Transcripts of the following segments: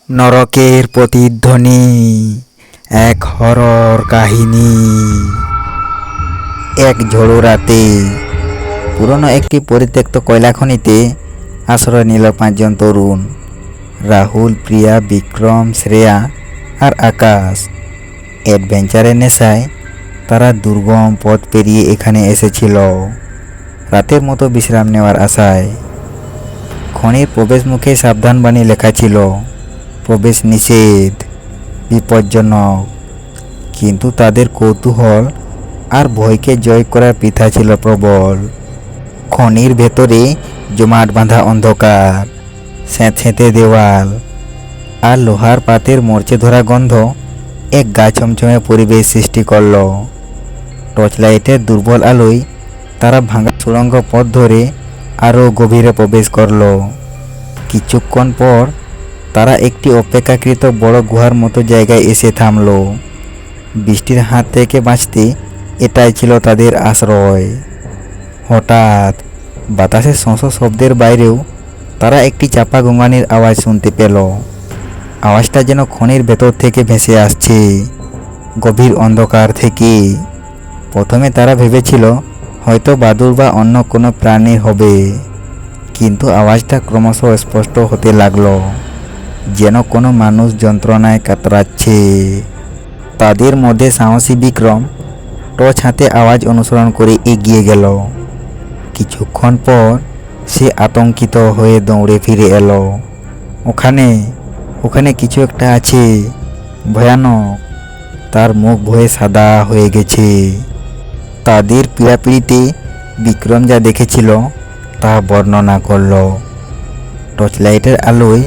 নরকের প্রতিধ্বনি, এক হরর কাহিনী। এক ঝড়ো রাতে পুরনো একটি পরিত্যক্ত কয়লা খনিতে আশ্রয় নিল পাঁচজন তরুণ: রাহুল, প্রিয়া, বিক্রম, শ্রেয়া আর আকাশ। অ্যাডভেঞ্চারের নেশায় তারা দুর্গম পথ পেরিয়ে এখানে এসেছিল, রাতের মতো বিশ্রাম নেওয়ার আশায়। খনির প্রবেশ মুখে সাবধানবাণী লেখা ছিল: প্রবেশ নিষেধ, বিপজ্জনক। কিন্তু তাদের কৌতূহল আর ভয়কে জয় করার পিতা ছিল প্রবল। খনির ভেতরে জমাট বাঁধা অন্ধকার, স্যাঁতস্যাঁতে দেওয়াল আর লোহার পাতের মরচে ধরা গন্ধ এক গা ছমছমে পরিবেশ সৃষ্টি করল। টর্চ লাইটের দুর্বল আলোয় তারা ভাঙা সুড়ঙ্গ পথ ধরে আরও গভীরে প্রবেশ করল। কিছুক্ষণ পর তারা একটি অপেক্ষাকৃত বড় গুহার মতো জায়গায় এসে থামল। বৃষ্টির হাত থেকে বাঁচতে এটাই ছিল তাদের আশ্রয়। হঠাৎ বাতাসের শস্য শব্দের বাইরেও তারা একটি চাপা গোঙানির আওয়াজ শুনতে পেল। আওয়াজটা যেন খনির ভেতর থেকে ভেসে আসছে, গভীর অন্ধকার থেকে। প্রথমে তারা ভেবেছিল হয়তো বাদুড় বা অন্য কোনো প্রাণীর হবে, কিন্তু আওয়াজটা ক্রমশ স্পষ্ট হতে লাগলো, যেন কোনো মানুষ যন্ত্রণায় কাতরাচ্ছে। তাদের মধ্যে সাহসী বিক্রম টর্চ হাতে আওয়াজ অনুসরণ করে এগিয়ে গেল। কিছুক্ষণ পর সে আতঙ্কিত হয়ে দৌড়ে ফিরে এলো। ওখানে কিছু একটা আছে, ভয়ানক। তার মুখ ভয়ে সাদা হয়ে গেছে। তাদের পীড়াপিড়িতে বিক্রম যা দেখেছিল তা বর্ণনা করল। টর্চ লাইটের আলোয়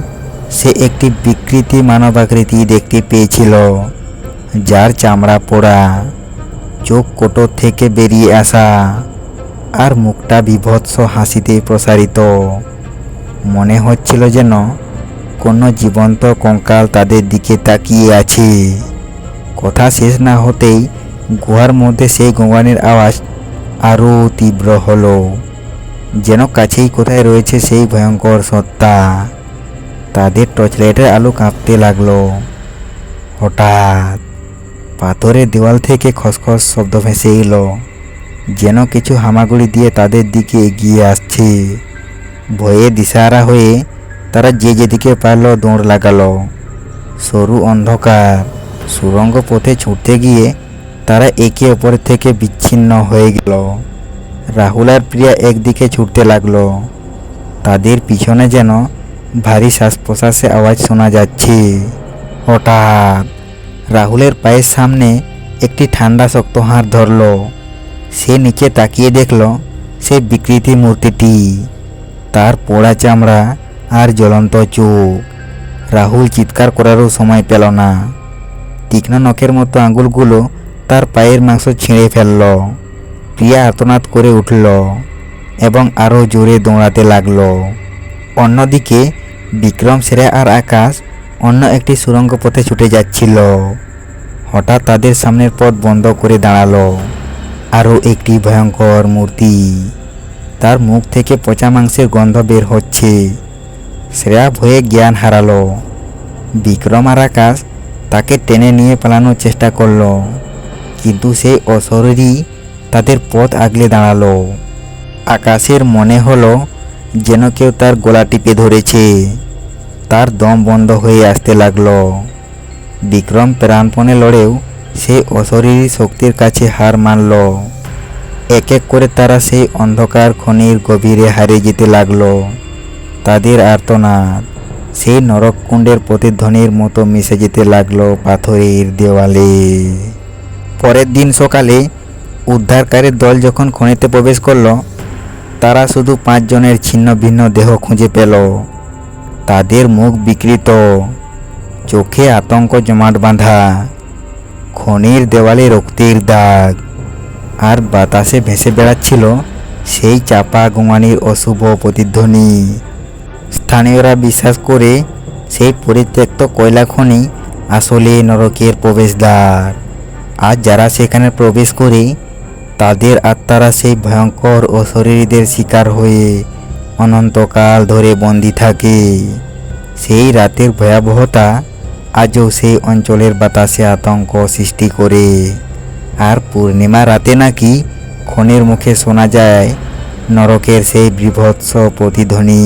সে একটি বিকৃতি মানবাকৃতি দেখতে পেয়েছিল, যার চামড়া পোড়া, চোখ কোটর থেকে বেরিয়ে আসা আর মুখটা বীভৎস হাসিতে প্রসারিত। মনে হচ্ছিল যেন কোনো জীবন্ত কঙ্কাল তাদের দিকে তাকিয়ে আছে। কথা শেষ না হতেই গুহার মধ্যে সেই গোঙানির আওয়াজ আরও তীব্র হলো, যেন কাছেই কোথায় রয়েছে সেই ভয়ঙ্কর সত্তা। তাদের টর্চ লাইটের আলো কাঁপতে লাগলো। হঠাৎ পাথরের দেওয়াল থেকে খসখস শব্দ ভেসে এলো, যেন কিছু হামাগুড়ি দিয়ে তাদের দিকে এগিয়ে আসছে। ভয়ে দিশাহারা হয়ে তারা যে যেদিকে পারল দৌড় লাগালো। সরু অন্ধকার সুড়ঙ্গ পথে ছুটতে গিয়ে তারা একে অপরের থেকে বিচ্ছিন্ন হয়ে গেল। রাহুল আর প্রিয়া একদিকে ছুটতে লাগলো। তাদের পিছনে যেন ভারী শ্বাস প্রশ্বাসের আওয়াজ শোনা যাচ্ছে। হঠাৎ রাহুলের পায়ের সামনে একটি ঠান্ডা শক্ত হাত ধরল। সে নিচে তাকিয়ে দেখল সেই বিকৃতি মূর্তিটি, তার পোড়া চামড়া আর জ্বলন্ত চোখ। রাহুল চিৎকার করারও সময় পেল না। তীক্ষ্ণ নখের মতো আঙুলগুলো তার পায়ের মাংস ছিঁড়ে ফেলল। প্রিয়া আর্তনাদ করে উঠল এবং আরও জোরে দৌড়াতে লাগলো। অন্যদিকে বিক্রম, শ্রেয়া আর আকাশ অন্য একটি সুড়ঙ্গ পথে ছুটে যাচ্ছিল। হঠাৎ তাদের সামনের পথ বন্ধ করে দাঁড়ালো আরও একটি ভয়ঙ্কর মূর্তি। তার মুখ থেকে পচা মাংসের গন্ধ বের হচ্ছে। শ্রেয়া ভয়ে জ্ঞান হারালো। বিক্রম আর আকাশ তাকে টেনে নিয়ে পালানোর চেষ্টা করলো, কিন্তু সেই অশরীরী তাদের পথ আগলে দাঁড়ালো। আকাশের মনে হলো যেন কেউ তার গলা টিপে ধরেছে। তার দম বন্ধ হয়ে আসতে লাগলো। বিক্রম প্রাণপণে লড়েও সেই অশরীরী শক্তির কাছে হার মানল। এক এক করে তারা সেই অন্ধকার খনির গভীরে হারিয়ে যেতে লাগলো। তাদের আর্তনাদ সেই নরককুণ্ডের প্রতিধ্বনির মতো মিশে যেতে লাগলো পাথরের দেওয়ালে। পরের দিন সকালে উদ্ধারকারীর দল যখন খনিতে প্রবেশ করলো, তারা শুধু 5 জনের ছিন্ন ভিন্ন দেহ খুঁজে পেল। তাদের মুখ বিকৃত, চোখে আতঙ্ক জমাট বাঁধা। খনির দেওয়ালে রক্তের দাগ, আর বাতাসে ভেসে বেড়াচ্ছিল সেই চাপা গোঙানির অশুভ প্রতিধ্বনি। স্থানীয়রা বিশ্বাস করে সেই পরিত্যক্ত কয়লা খনি আসলে নরকের প্রবেশদ্বার। আর যারা সেখানে প্রবেশ করে তাদের আত্মারা সেই ভয়ঙ্কর অশরীরীদের শিকার হয়ে অনন্তকাল ধরে বন্দী থাকে। সেই রাতের ভয়াবহতা আজও সেই অঞ্চলের বাতাসে আতঙ্ক সৃষ্টি করে। আর পূর্ণিমা রাতে নাকি ক্ষণের মুখে শোনা যায় নরকের সেই বীভৎস প্রতিধ্বনি।